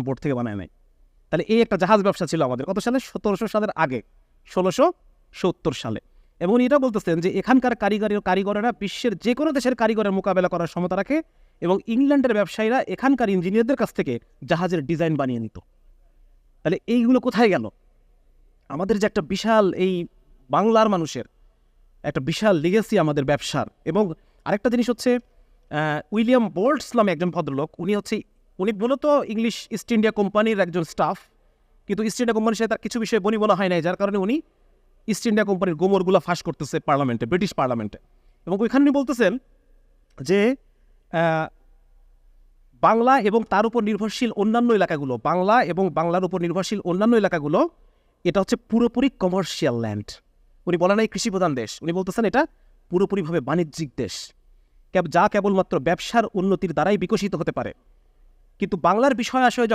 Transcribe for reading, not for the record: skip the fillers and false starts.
Board থেকে বানায় নাই। তাহলে এই একটা জাহাজ ব্যবসা ছিল আমাদের কত সালে? 1700 সালের আগে, 1670 সালে। এবং উনি এটা বলতেছেন যে এখানকার কারিগরেরা বিশ্বের যে কোনো দেশের কারিগরের মোকাবেলা করার ক্ষমতা রাখে এবং ইংল্যান্ডের ব্যবসায়ীরা এখানকার ইঞ্জিনিয়ারদের কাছ থেকে জাহাজের ডিজাইন বানিয়ে নিত। তাহলে এইগুলো কোথায় গেল? আমাদের যে একটা বিশাল এই বাংলার মানুষের একটা বিশাল লিগেসি আমাদের ব্যবসার। এবং আরেকটা জিনিস হচ্ছে উইলিয়াম বোল্টস নামে একজন ভদ্রলোক, উনি মূলত ইংলিশ ইস্ট ইন্ডিয়া কোম্পানির একজন স্টাফ, কিন্তু ইস্ট ইন্ডিয়া কোম্পানির সাথে তার কিছু বিষয়ে বনিবনা হয় নাই, যার কারণে উনি ইস্ট ইন্ডিয়া কোম্পানির গোমরগুলো ফাঁস করতেছে পার্লামেন্টে, ব্রিটিশ পার্লামেন্টে। এবং ওইখানে উনি বলতেছেন যে বাংলা এবং তার উপর নির্ভরশীল অন্যান্য এলাকাগুলো, বাংলা এবং বাংলার উপর নির্ভরশীল অন্যান্য এলাকাগুলো, এটা হচ্ছে পুরোপুরি কমার্শিয়াল ল্যান্ড। উনি বলেন নাই কৃষিপ্রধান দেশ, উনি বলতেছেন এটা পুরোপুরিভাবে বাণিজ্যিক দেশ, যা কেবলমাত্র ব্যবসার উন্নতির দ্বারাই বিকশিত হতে পারে। কিন্তু বাংলার বিষয় আশয় যখন